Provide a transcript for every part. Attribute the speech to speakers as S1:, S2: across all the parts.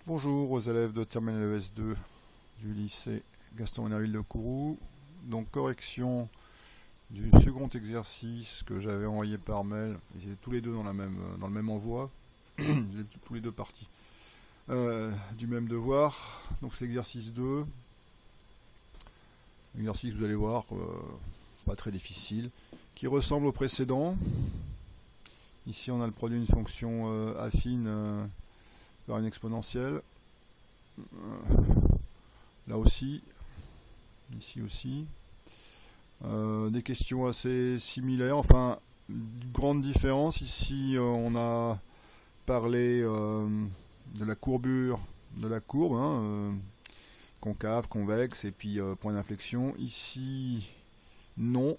S1: Bonjour aux élèves de terminale ES2 du lycée Gaston Nerville de Kourou. Donc correction du second exercice que j'avais envoyé par mail. Ils étaient tous les deux dans le même envoi. Ils étaient tous les deux partis du même devoir. Donc c'est exercice 2. Exercice, vous allez voir, pas très difficile, qui ressemble au précédent. Ici on a le produit d'une fonction affine vers une exponentielle. Là aussi, ici aussi. Des questions assez similaires, enfin, une grande différence. Ici, on a parlé de la courbure de la courbe, concave, convexe, et puis point d'inflexion. Ici, non.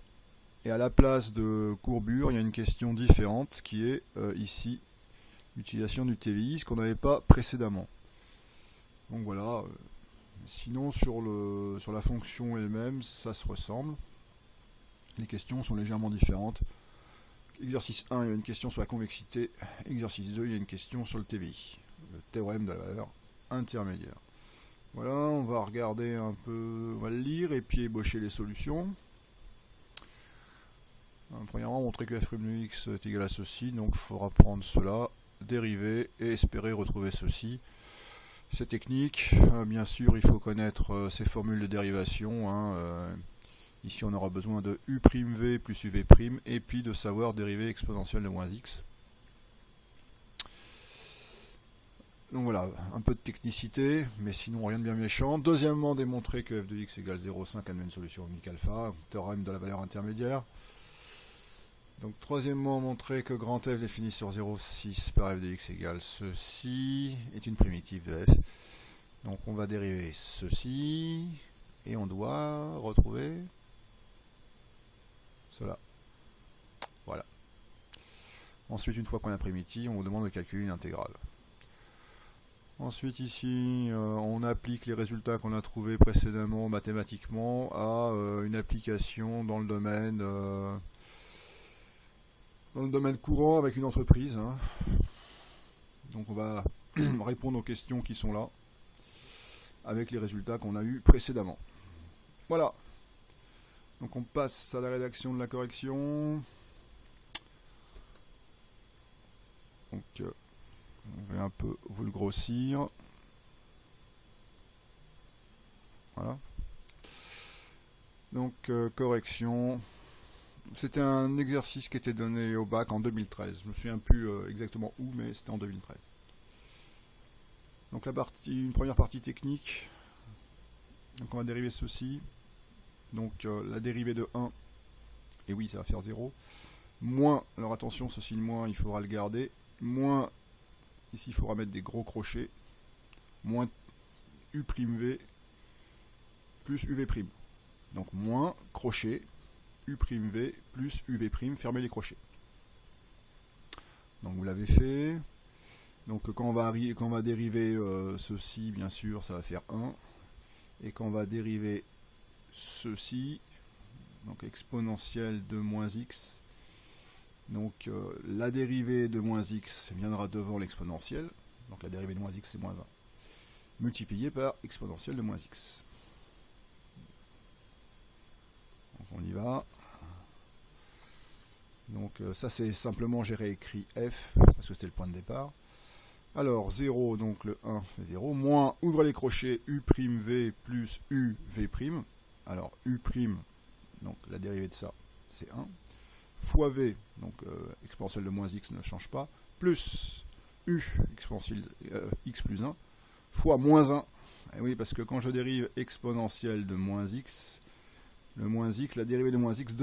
S1: Et à la place de courbure, il y a une question différente qui est ici l'utilisation du TVI, ce qu'on n'avait pas précédemment. Donc voilà. Sinon, sur la fonction elle-même, ça se ressemble. Les questions sont légèrement différentes. Exercice 1, il y a une question sur la convexité. Exercice 2, il y a une question sur le TVI, le théorème de la valeur intermédiaire. Voilà, on va regarder un peu, on va le lire et puis ébaucher les solutions. Premièrement, montrer que f' de x est égal à ceci, donc il faudra prendre cela, dériver et espérer retrouver ceci. C'est technique, bien sûr il faut connaître ces formules de dérivation. Ici on aura besoin de u'v plus uv' et puis de savoir dériver exponentielle de moins x. Donc voilà, un peu de technicité, mais sinon rien de bien méchant. Deuxièmement, démontrer que f de x égale 0,5 admet une solution unique alpha, théorème de la valeur intermédiaire. Donc troisièmement, montrer que grand f défini sur 0,6 par f de x égale ceci est une primitive de f. Donc on va dériver ceci et on doit retrouver cela. Voilà. Ensuite, une fois qu'on a primitive, on vous demande de calculer une intégrale. Ensuite ici, on applique les résultats qu'on a trouvés précédemment mathématiquement à une application dans le domaine courant avec une entreprise. Donc on va répondre aux questions qui sont là avec les résultats qu'on a eus précédemment. Voilà. Donc on passe à la rédaction de la correction. Donc on va un peu vous le grossir. Voilà. Donc correction. C'était un exercice qui était donné au bac en 2013. Je me souviens plus exactement où, mais c'était en 2013. Donc une première partie technique. Donc on va dériver ceci. Donc la dérivée de 1, et oui ça va faire 0, moins, alors attention ce signe moins il faudra le garder, moins, ici il faudra mettre des gros crochets, moins u'v plus uv'. Donc moins crochet, u'v plus uv', fermez les crochets. Donc vous l'avez fait. Donc quand on va dériver ceci, bien sûr ça va faire 1, et quand on va dériver ceci, donc exponentielle de moins x, donc la dérivée de moins x viendra devant l'exponentielle, donc la dérivée de moins x c'est moins 1, multiplié par exponentielle de moins x. Donc on y va. Donc ça c'est simplement j'ai réécrit f, parce que c'était le point de départ. Alors 0, donc le 1 fait 0, moins, ouvrez les crochets, u'v plus uv'. Alors u', donc la dérivée de ça, c'est 1, fois v, donc exponentielle de moins x ne change pas, plus u, exponentielle x plus 1, fois moins 1. Et oui, parce que quand je dérive exponentielle de moins x, le moins x, la dérivée de moins x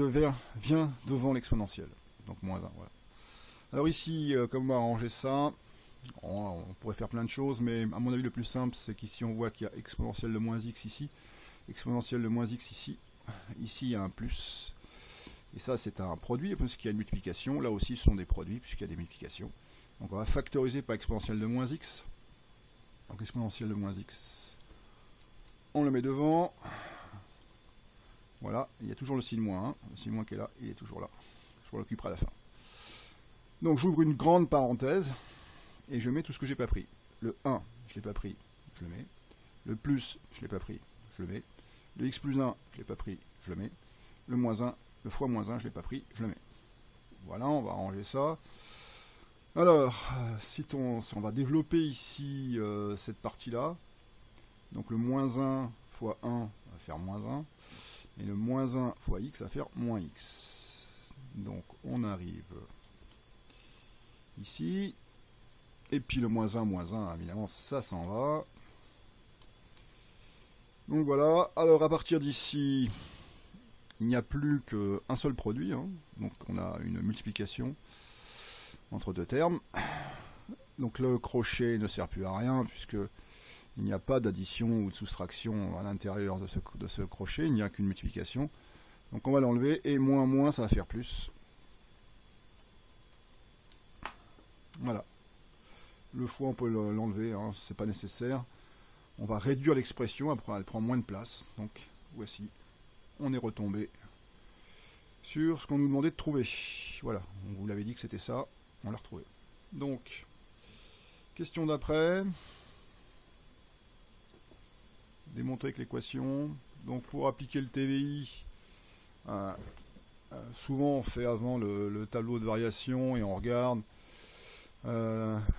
S1: vient devant l'exponentielle. Donc moins 1, voilà. Alors ici, comment on va arranger ça? On pourrait faire plein de choses, mais à mon avis le plus simple, c'est qu'ici on voit qu'il y a exponentielle de moins x ici, exponentielle de moins x ici, ici il y a un plus, et ça c'est un produit, puisqu'il y a une multiplication, là aussi ce sont des produits, puisqu'il y a des multiplications. Donc on va factoriser par exponentielle de moins x, donc exponentielle de moins x, on le met devant, voilà, il y a toujours le signe moins, le signe moins qui est là, il est toujours là, je m'en occuperai à la fin. Donc j'ouvre une grande parenthèse, et je mets tout ce que j'ai pas pris. le 1, je ne l'ai pas pris, je le mets. Le plus, je ne l'ai pas pris, je le mets. Le x plus 1, je ne l'ai pas pris, je le mets. Le moins 1, le fois moins 1, je ne l'ai pas pris, je le mets. Voilà, on va ranger ça. Alors, si on va développer ici cette partie-là, donc le moins 1 fois 1 va faire moins 1, et le moins 1 fois x va faire moins x. Donc on arrive ici, et puis le moins 1, évidemment, ça s'en va. Donc voilà, alors à partir d'ici, il n'y a plus qu'un seul produit, hein. Donc on a une multiplication entre deux termes. Donc le crochet ne sert plus à rien, puisque il n'y a pas d'addition ou de soustraction à l'intérieur de ce crochet, il n'y a qu'une multiplication. Donc on va l'enlever, et moins moins, ça va faire plus. Voilà. Le fois, on peut l'enlever, hein, c'est pas nécessaire. On va réduire l'expression, après elle prend moins de place. Donc voici, on est retombé sur ce qu'on nous demandait de trouver. Voilà, on vous l'avait dit que c'était ça, on l'a retrouvé. Donc, question d'après. Démontrer que l'équation. Donc pour appliquer le TVI, souvent on fait avant le tableau de variation et on regarde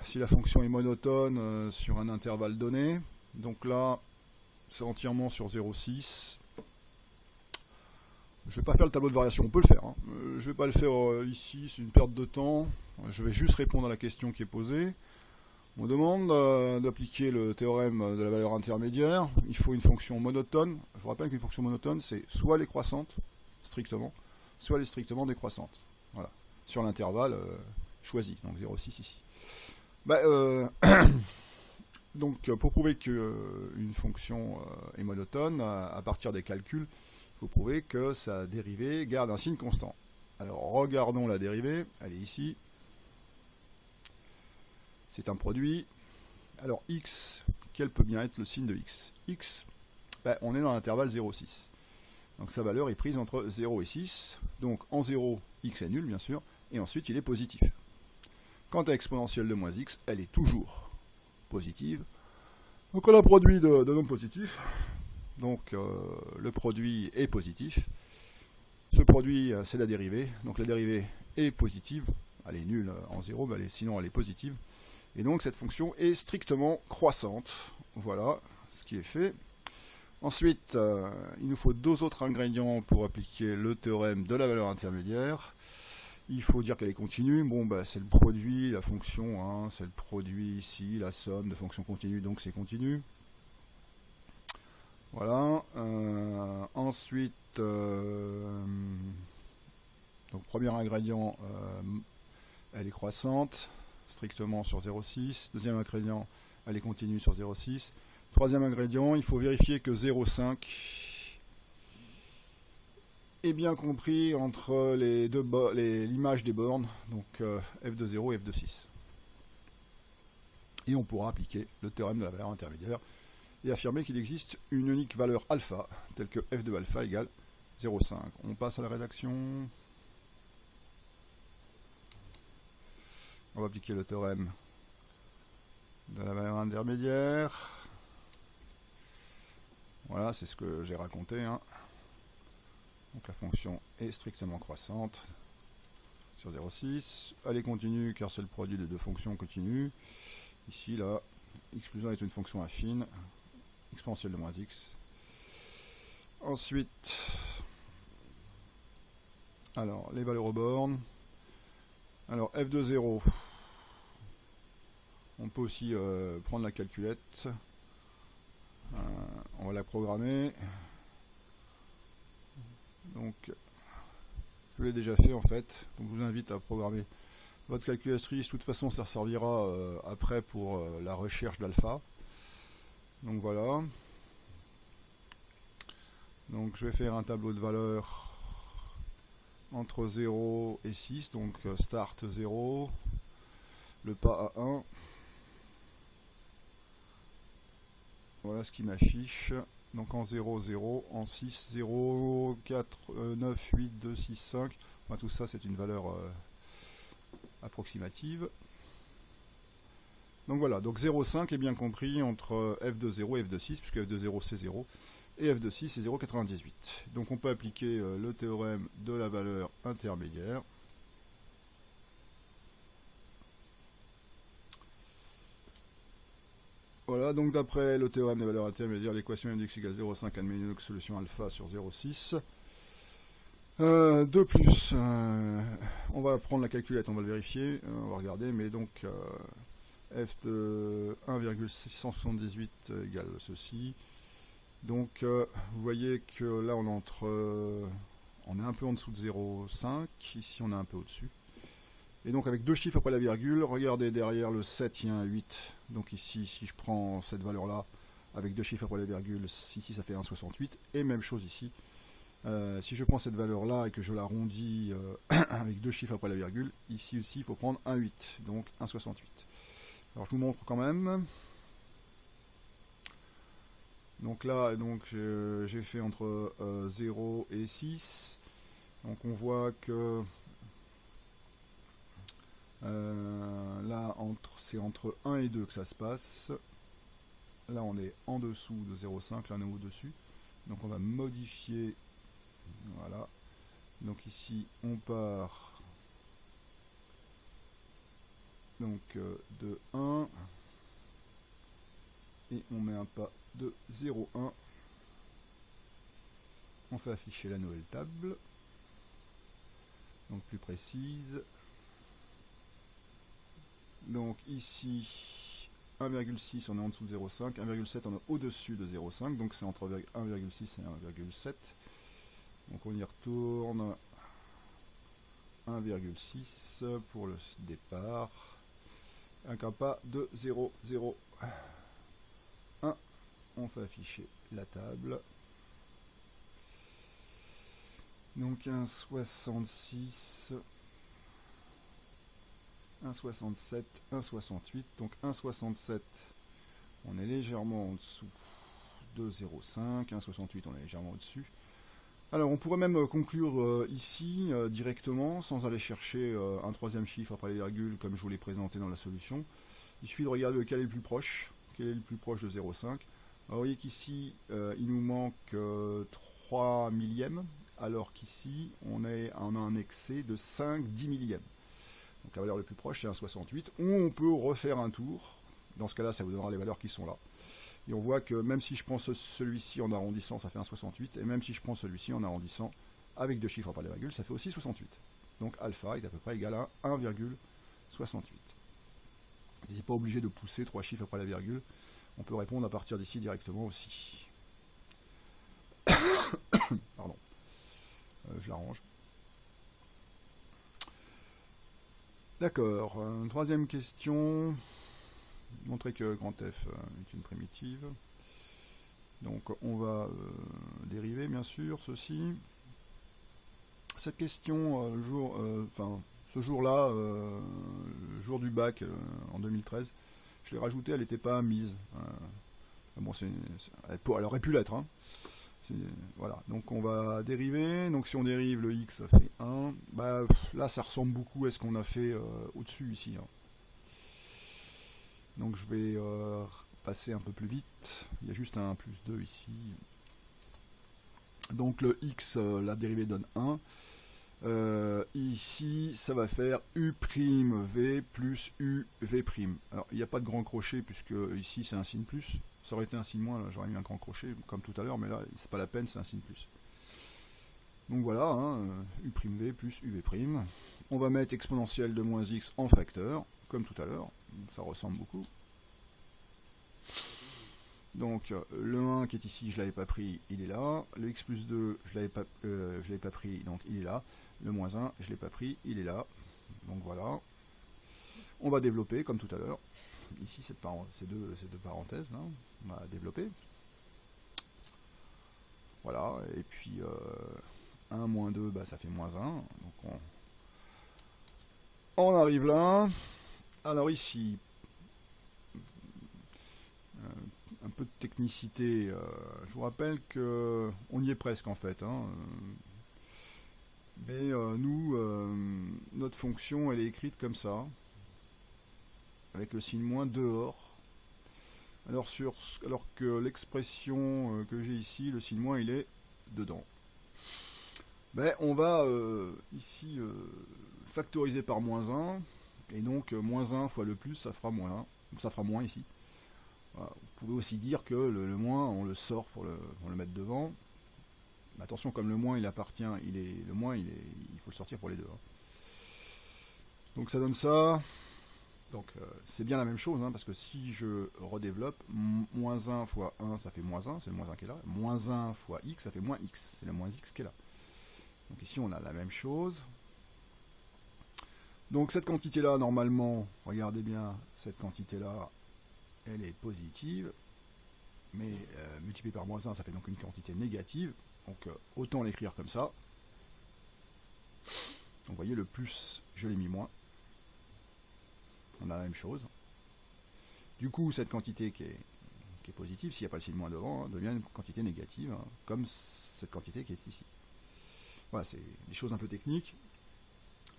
S1: si la fonction est monotone sur un intervalle donné. Donc là, c'est entièrement sur 0,6. Je ne vais pas faire le tableau de variation, on peut le faire, hein. Je ne vais pas le faire ici, c'est une perte de temps. Je vais juste répondre à la question qui est posée. On demande d'appliquer le théorème de la valeur intermédiaire. Il faut une fonction monotone. Je vous rappelle qu'une fonction monotone, c'est soit elle est croissante, strictement, soit elle est strictement décroissante. Voilà. Sur l'intervalle choisi, donc 0,6 ici. Donc pour prouver qu'une fonction est monotone, à partir des calculs, il faut prouver que sa dérivée garde un signe constant. Alors regardons la dérivée, elle est ici. C'est un produit. Alors x, quel peut bien être le signe de x? X, on est dans l'intervalle 0,6. Donc sa valeur est prise entre 0 et 6. Donc en 0, x est nul bien sûr, et ensuite il est positif. Quant à l'exponentielle de moins x, elle est toujours positive. Donc on a un produit de nombres positifs. Donc le produit est positif. Ce produit, c'est la dérivée. Donc la dérivée est positive. Elle est nulle en 0, mais sinon elle est positive. Et donc cette fonction est strictement croissante. Voilà ce qui est fait. Ensuite, il nous faut deux autres ingrédients pour appliquer le théorème de la valeur intermédiaire. Il faut dire qu'elle est continue. Bon, c'est le produit, la fonction, hein, c'est le produit ici, la somme de fonctions continues, donc c'est continu. Voilà. Ensuite, donc premier ingrédient, elle est croissante, strictement sur 0,6. Deuxième ingrédient, elle est continue sur 0,6. Troisième ingrédient, il faut vérifier que 0,5 est bien compris entre l'image des bornes, donc f de 0 et f de 6. Et on pourra appliquer le théorème de la valeur intermédiaire et affirmer qu'il existe une unique valeur alpha, telle que f de alpha égale 0,5. On passe à la rédaction. On va appliquer le théorème de la valeur intermédiaire. Voilà, c'est ce que j'ai raconté, hein. Donc la fonction est strictement croissante sur 0,6. Elle est continue car c'est le produit de deux fonctions continues. Ici, là, x plus 1 est une fonction affine, exponentielle de moins x. Ensuite, alors les valeurs aux bornes. Alors f de 0, on peut aussi prendre la calculette. On va la programmer. Donc, je l'ai déjà fait en fait. Donc, je vous invite à programmer votre calculatrice. De toute façon, ça servira après pour la recherche d'alpha. Donc voilà. Donc, je vais faire un tableau de valeurs entre 0 et 6. Donc, start 0, le pas à 1. Voilà ce qui m'affiche. Donc en 0, 0, en 6, 0, 4, 9, 8, 2, 6, 5. Enfin, tout ça, c'est une valeur approximative. Donc voilà, donc 0,5 est bien compris entre f de 0 et f de 6, puisque f de 0 c'est 0, et f de 6 c'est 0,98. Donc on peut appliquer le théorème de la valeur intermédiaire. Voilà, donc d'après le théorème des valeurs intermédiaires, l'équation index égale 0,5 admet une solution alpha sur 0,6. De plus, on va prendre la calculette, on va le vérifier, on va regarder, mais donc f de 1,678 égale ceci. Donc vous voyez que là on est un peu en dessous de 0,5, ici on est un peu au-dessus. Et donc avec deux chiffres après la virgule, regardez derrière le 7, il y a un 8. Donc ici, si je prends cette valeur-là, avec deux chiffres après la virgule, ici ça fait 1,68. Et même chose ici. Si je prends cette valeur-là et que je l'arrondis avec deux chiffres après la virgule, ici aussi il faut prendre 1,8, donc 1,68. Alors je vous montre quand même. Donc là, j'ai fait entre 0 et 6. Donc on voit que là, c'est entre 1 et 2 que ça se passe. Là, on est en dessous de 0,5, là, on est au-dessus. Donc, on va modifier. Voilà. Donc, ici, on part donc de 1. Et on met un pas de 0,1. On fait afficher la nouvelle table. Donc, plus précise. Donc ici 1,6 on est en dessous de 0,5, 1,7 on est au-dessus de 0,5, donc c'est entre 1,6 et 1,7. Donc on y retourne, 1,6 pour le départ, avec un pas de 0,0,1. On fait afficher la table. Donc 1,66. 1,67, 1,68, donc 1,67 on est légèrement en dessous de 0,5, 1,68 on est légèrement au-dessus. Alors on pourrait même conclure ici directement sans aller chercher un troisième chiffre après les virgules comme je vous l'ai présenté dans la solution. Il suffit de regarder lequel est le plus proche, quel est le plus proche de 0,5. Alors vous voyez qu'ici il nous manque 3 millièmes, alors qu'ici on a un excès de 5/10 millièmes. Donc la valeur la plus proche c'est 1,68, ou on peut refaire un tour, dans ce cas là ça vous donnera les valeurs qui sont là. Et on voit que même si je prends celui-ci en arrondissant ça fait 1,68, et même si je prends celui-ci en arrondissant avec deux chiffres après les virgules ça fait aussi 68. Donc alpha est à peu près égal à 1,68. N'hésitez pas obligé de pousser trois chiffres après la virgule, on peut répondre à partir d'ici directement aussi. Pardon, je l'arrange. D'accord, troisième question, montrer que grand F est une primitive. Donc on va dériver bien sûr ceci. Cette question, ce jour-là, le jour du bac en 2013, je l'ai rajoutée, elle n'était pas mise. Bon, elle aurait pu l'être. Hein. Voilà, donc on va dériver. Donc si on dérive le x, ça fait 1. Bah, là, ça ressemble beaucoup à ce qu'on a fait au-dessus ici. Hein. Donc je vais passer un peu plus vite. Il y a juste un plus 2 ici. Donc le x, la dérivée donne 1. Ici, ça va faire u'v plus uv'. Alors, il n'y a pas de grand crochet puisque ici c'est un signe plus. Ça aurait été un signe moins, j'aurais mis un grand crochet comme tout à l'heure, mais là, c'est pas la peine, c'est un signe plus. Donc voilà, hein, u'v plus uv'. On va mettre exponentielle de moins x en facteur, comme tout à l'heure. Ça ressemble beaucoup. Donc le 1 qui est ici, je ne l'avais pas pris, il est là. Le x plus 2, je ne l'avais pas pris, donc il est là. Le moins 1, je ne l'ai pas pris, il est là. Donc voilà. On va développer comme tout à l'heure. Ici, ces deux parenthèses, là, on va développer. Voilà, et puis 1 moins 2, bah, ça fait moins 1. Donc on arrive là. Alors ici, un peu de technicité. Je vous rappelle que on y est presque en fait. Hein, mais nous, notre fonction, elle est écrite comme ça. avec le signe moins dehors. Alors que l'expression que j'ai ici, le signe moins, il est dedans. Ben, on va ici factoriser par moins 1, et donc moins 1 fois le plus, ça fera moins 1, ça fera moins ici. Voilà. Vous pouvez aussi dire que le moins, on le sort pour le mettre devant. Mais attention, comme le moins il appartient, le moins il faut le sortir pour les deux. Hein. Donc ça donne ça. Donc c'est bien la même chose, hein, parce que si je redéveloppe, moins 1 fois 1, ça fait moins 1, c'est le moins 1 qui est là. Moins 1 fois x, ça fait moins x, c'est le moins x qui est là. Donc ici on a la même chose. Donc cette quantité-là, normalement, regardez bien, cette quantité-là, elle est positive. Mais multiplié par moins 1, ça fait donc une quantité négative. Donc autant l'écrire comme ça. Donc vous voyez, le plus, je l'ai mis moins. On a la même chose. Du coup, cette quantité qui est positive, s'il n'y a pas le signe moins devant, hein, devient une quantité négative, hein, comme cette quantité qui est ici. Voilà, c'est des choses un peu techniques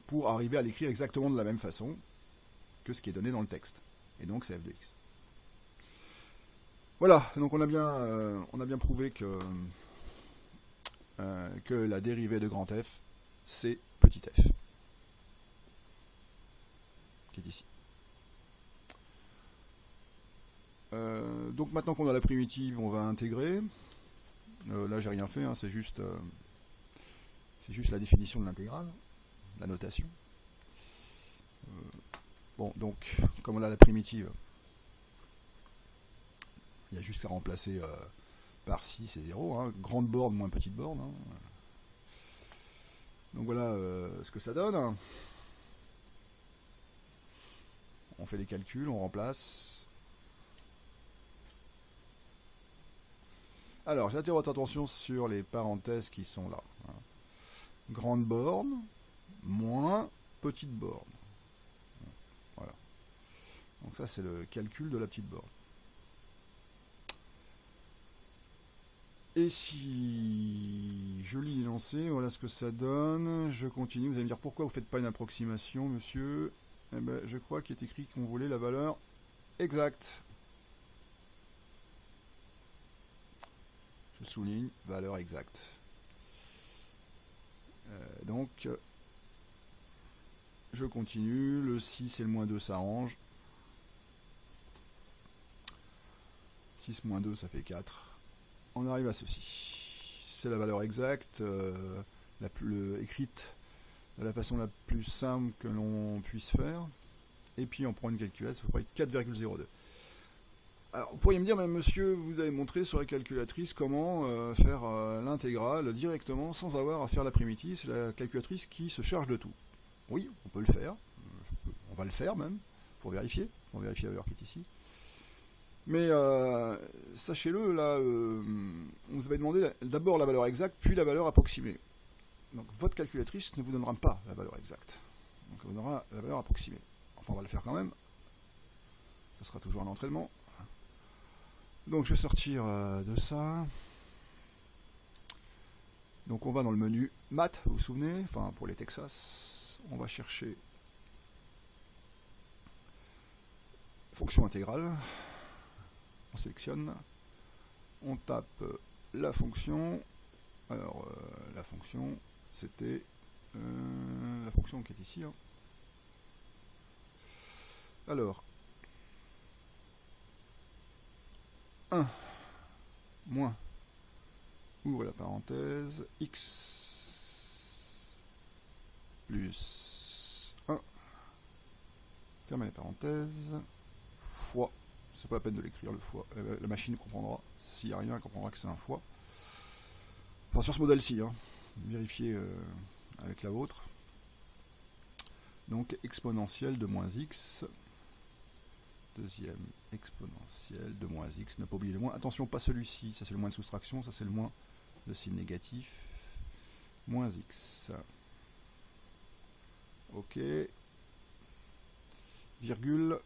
S1: pour arriver à l'écrire exactement de la même façon que ce qui est donné dans le texte. Et donc c'est f de x. Voilà, donc on a bien prouvé que la dérivée de grand F, c'est petit f, qui est ici. Donc maintenant qu'on a la primitive, on va intégrer. Là, j'ai rien fait, hein, c'est juste la définition de l'intégrale, la notation. Bon, donc, comme on a la primitive, il y a juste à remplacer par 6 et 0, hein, grande borne moins petite borne. Hein. Donc voilà ce que ça donne. On fait les calculs, on remplace. Alors, j'attire votre attention sur les parenthèses qui sont là. Hein. Grande borne moins petite borne. Voilà. Donc ça, c'est le calcul de la petite borne. Et si je lis l'énoncé, voilà ce que ça donne. Je continue. Vous allez me dire pourquoi vous ne faites pas une approximation, monsieur. Eh ben, je crois qu'il est écrit qu'on voulait la valeur exacte. Je souligne, valeur exacte. Donc, je continue. Le 6 et le moins 2 s'arrangent. 6 moins 2, ça fait 4. On arrive à ceci. C'est la valeur exacte, écrite de la façon la plus simple que l'on puisse faire. Et puis on prend une calculatrice, ça fait 4,02. Alors, vous pourriez me dire, mais monsieur, vous avez montré sur la calculatrice comment faire l'intégrale directement sans avoir à faire la primitive. C'est la calculatrice qui se charge de tout. Oui, on peut le faire. On va le faire même, pour vérifier. On vérifie la valeur qui est ici. Mais sachez-le, là, on vous avait demandé d'abord la valeur exacte, puis la valeur approximée. Donc votre calculatrice ne vous donnera pas la valeur exacte. Donc elle vous donnera la valeur approximée. Enfin, on va le faire quand même. Ça sera toujours un entraînement. Donc je vais sortir de ça. Donc on va dans le menu maths, vous vous souvenez, enfin pour les Texas, on va chercher fonction intégrale. On sélectionne, on tape la fonction. Alors la fonction, c'était la fonction qui est ici. Hein. Alors 1 moins, ouvre la parenthèse, x plus 1, ferme les parenthèses, fois, c'est pas la peine de l'écrire le fois, la machine comprendra, s'il n'y a rien, elle comprendra que c'est un fois. Enfin sur ce modèle-ci, hein, vérifiez avec la vôtre. Donc exponentielle de moins x, deuxième exponentielle de moins x, ne pas oublier le moins, attention pas celui-ci, ça c'est le moins de soustraction, ça c'est le moins de signe négatif, moins x, ok, virgule,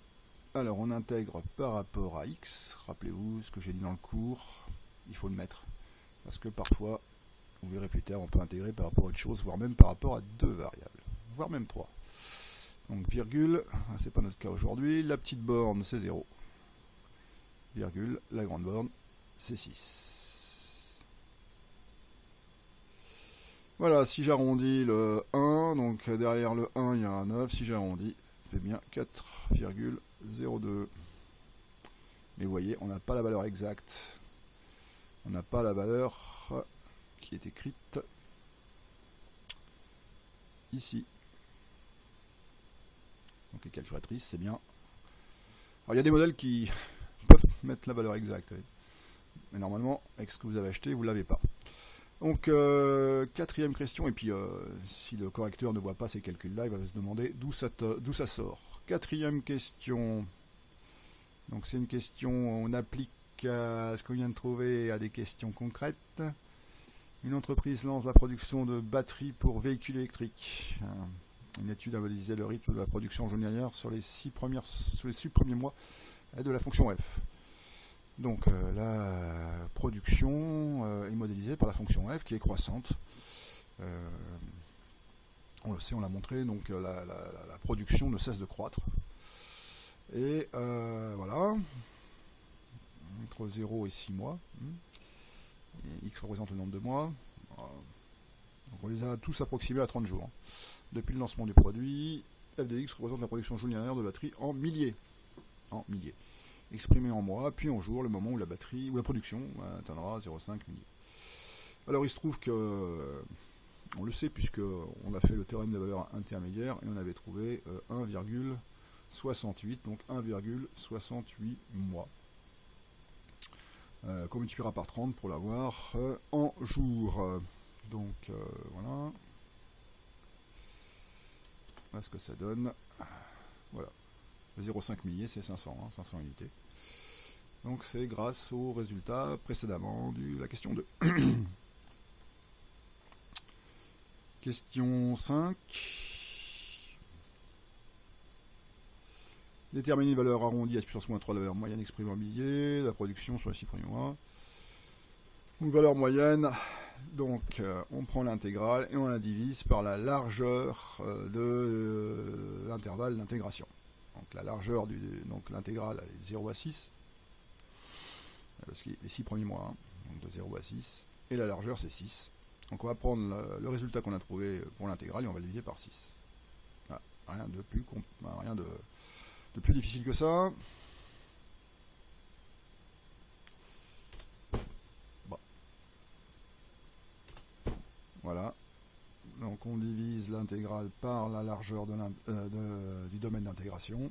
S1: alors on intègre par rapport à x, rappelez-vous ce que j'ai dit dans le cours, il faut le mettre, parce que parfois, vous verrez plus tard, on peut intégrer par rapport à autre chose, voire même par rapport à deux variables, voire même trois. Donc virgule, c'est pas notre cas aujourd'hui, la petite borne c'est 0, virgule, la grande borne c'est 6. Voilà, si j'arrondis le 1, donc derrière le 1 il y a un 9, si j'arrondis, ça fait bien 4,02. Mais vous voyez, on n'a pas la valeur exacte. On n'a pas la valeur qui est écrite ici. Donc les calculatrices, c'est bien. Alors il y a des modèles qui peuvent mettre la valeur exacte. Oui. Mais normalement, avec ce que vous avez acheté, vous ne l'avez pas. Donc, quatrième question, et puis si le correcteur ne voit pas ces calculs-là, il va se demander d'où ça sort. Quatrième question. Donc c'est une question, on applique à ce qu'on vient de trouver à des questions concrètes. Une entreprise lance la production de batteries pour véhicules électriques. Une étude analysait le rythme de la production journalière sur les 6 premiers mois de la fonction F. Donc la production est modélisée par la fonction F qui est croissante. On le sait, on l'a montré, donc la production ne cesse de croître. Et voilà, entre 0 et 6 mois. Et X représente le nombre de mois. Donc on les a tous approximés à 30 jours. Depuis le lancement du produit, f de x représente la production journalière de batterie en milliers. Exprimé en mois, puis en jours, le moment où la production atteindra 0,5 milliers. Alors il se trouve que, on le sait puisqu'on a fait le théorème des valeurs intermédiaires et on avait trouvé 1,68, donc 1,68 mois. Qu'on multipliera par 30 pour l'avoir en jours. Donc voilà. Voilà ce que ça donne. Voilà. 0,5 milliers, c'est 500, 500 unités. Donc c'est grâce au résultat précédemment de la question 2. Question 5. Déterminer une valeur arrondie à puissance moins 3 de la valeur moyenne exprimée en milliers, la production sur les 6 premiers mois. Une valeur moyenne, donc on prend l'intégrale et on la divise par la largeur de l'intervalle d'intégration. Donc la largeur donc l'intégrale est de 0 à 6, parce qu'il y a les 6 premiers mois, donc de 0 à 6, et la largeur c'est 6. Donc on va prendre le résultat qu'on a trouvé pour l'intégrale et on va le diviser par 6. Voilà. Rien de plus difficile que ça. Bon. Voilà. Donc on divise l'intégrale par la largeur du domaine d'intégration.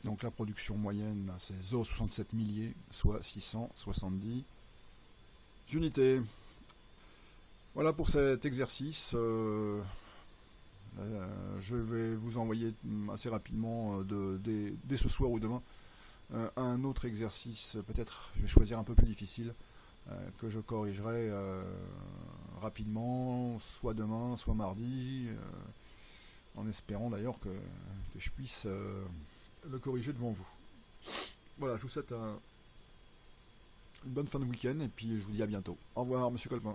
S1: Donc la production moyenne, c'est 0,67 milliers, soit 670 unités. Voilà pour cet exercice. Je vais vous envoyer assez rapidement, dès ce soir ou demain, un autre exercice, peut-être je vais choisir un peu plus difficile, que je corrigerai rapidement, soit demain, soit mardi, en espérant d'ailleurs que je puisse le corriger devant vous. Voilà, je vous souhaite une bonne fin de week-end et puis je vous dis à bientôt. Au revoir, monsieur Colpin.